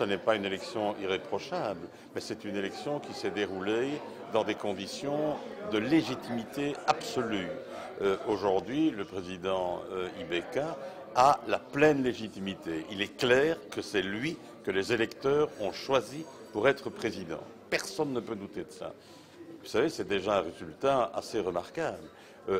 Ce n'est pas une élection irréprochable, mais c'est une élection qui s'est déroulée dans des conditions de légitimité absolue. Aujourd'hui, le président Ibeka a la pleine légitimité. Il est clair que c'est lui que les électeurs ont choisi pour être président. Personne ne peut douter de ça. Vous savez, c'est déjà un résultat assez remarquable.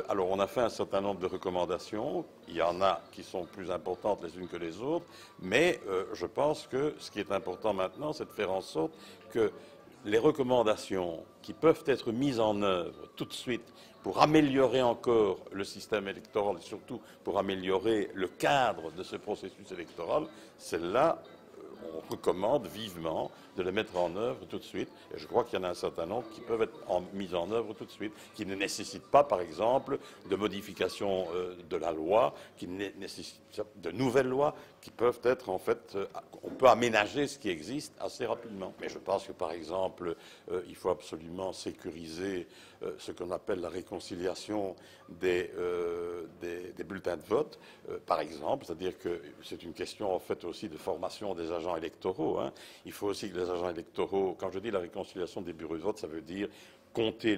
Alors, on a fait un certain nombre de recommandations. Il y en a qui sont plus importantes les unes que les autres. Mais je pense que ce qui est important maintenant, c'est de faire en sorte que les recommandations qui peuvent être mises en œuvre tout de suite pour améliorer encore le système électoral et surtout pour améliorer le cadre de ce processus électoral, celles-là, on recommande vivement de les mettre en œuvre tout de suite. Et je crois qu'il y en a un certain nombre qui peuvent être mis en œuvre tout de suite, qui ne nécessitent pas, par exemple, de modification de la loi, qui nécessitent de nouvelles lois, qui peuvent être, en fait, on peut aménager ce qui existe assez rapidement. Mais je pense que, par exemple, il faut absolument sécuriser ce qu'on appelle la réconciliation des bulletins de vote, par exemple, c'est-à-dire que c'est une question, en fait, aussi de formation des agents électoraux. Hein. Il faut aussi que les agents électoraux, quand je dis la réconciliation des bureaux de vote, ça veut dire compter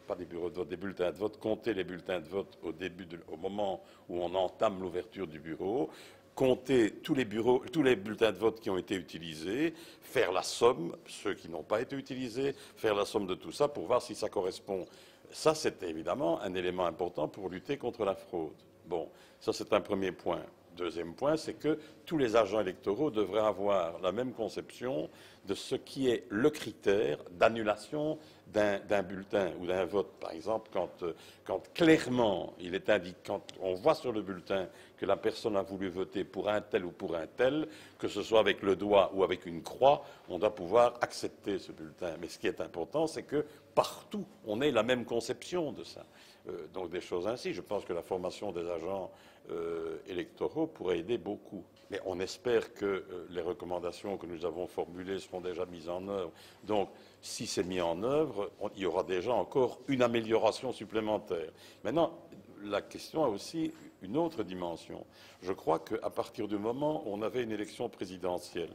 pas des bureaux de vote, des bulletins de vote, compter les bulletins de vote au moment où on entame l'ouverture du bureau, compter tous les bulletins de vote qui ont été utilisés, faire la somme, ceux qui n'ont pas été utilisés, faire la somme de tout ça pour voir si ça correspond. Ça, c'est évidemment un élément important pour lutter contre la fraude. Bon, ça c'est un premier point. Deuxième point, c'est que tous les agents électoraux devraient avoir la même conception de ce qui est le critère d'annulation d'un bulletin ou d'un vote. Par exemple, quand clairement il est indiqué, quand on voit sur le bulletin que la personne a voulu voter pour un tel ou pour un tel, que ce soit avec le doigt ou avec une croix, on doit pouvoir accepter ce bulletin. Mais ce qui est important, c'est que partout, on ait la même conception de ça. Donc des choses ainsi. Je pense que la formation des agents électoraux pourrait aider beaucoup. Mais on espère que les recommandations que nous avons formulées seront déjà mises en œuvre. Donc, si c'est mis en œuvre, il y aura déjà encore une amélioration supplémentaire. Maintenant, la question a aussi une autre dimension. Je crois qu'à partir du moment où on avait une élection présidentielle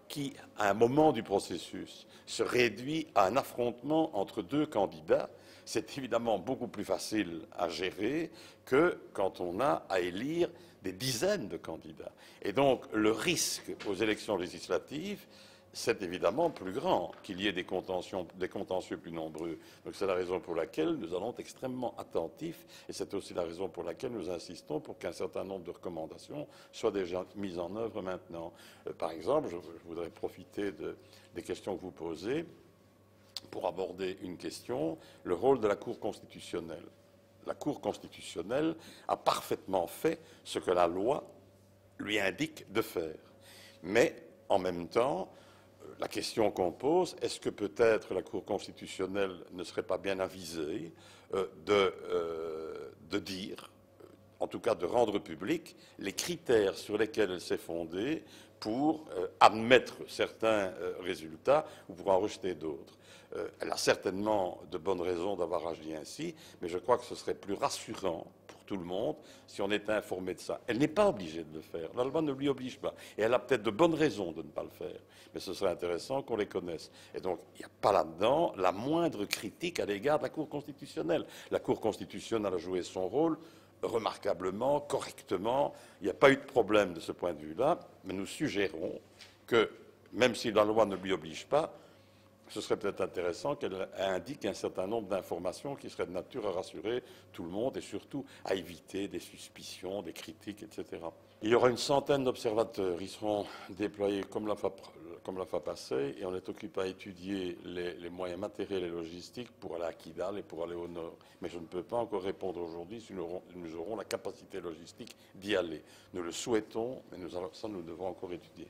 qui, à un moment du processus, se réduit à un affrontement entre deux candidats, c'est évidemment beaucoup plus facile à gérer que quand on a à élire des dizaines de candidats. Et donc, le risque aux élections législatives, c'est évidemment plus grand qu'il y ait des contentieux plus nombreux. Donc c'est la raison pour laquelle nous allons être extrêmement attentifs et c'est aussi la raison pour laquelle nous insistons pour qu'un certain nombre de recommandations soient déjà mises en œuvre maintenant. Par exemple, je voudrais profiter des questions que vous posez pour aborder une question, le rôle de la Cour constitutionnelle. La Cour constitutionnelle a parfaitement fait ce que la loi lui indique de faire. Mais, en même temps, la question qu'on pose, est-ce que peut-être la Cour constitutionnelle ne serait pas bien avisée de dire, en tout cas de rendre public, les critères sur lesquels elle s'est fondée pour admettre certains résultats ou pour en rejeter d'autres. Elle a certainement de bonnes raisons d'avoir agi ainsi, mais je crois que ce serait plus rassurant pour tout le monde si on était informé de ça. Elle n'est pas obligée de le faire. La loi ne lui oblige pas. Et elle a peut-être de bonnes raisons de ne pas le faire. Mais ce serait intéressant qu'on les connaisse. Et donc, il n'y a pas là-dedans la moindre critique à l'égard de la Cour constitutionnelle. La Cour constitutionnelle a joué son rôle remarquablement, correctement. Il n'y a pas eu de problème de ce point de vue-là. Mais nous suggérons que, même si la loi ne lui oblige pas, ce serait peut-être intéressant qu'elle indique un certain nombre d'informations qui seraient de nature à rassurer tout le monde et surtout à éviter des suspicions, des critiques, etc. Il y aura une centaine d'observateurs. Ils seront déployés comme la fois passée et on est occupé à étudier les moyens matériels et logistiques pour aller à Kidal et pour aller au nord. Mais je ne peux pas encore répondre aujourd'hui si nous aurons la capacité logistique d'y aller. Nous le souhaitons, mais ça nous devons encore étudier.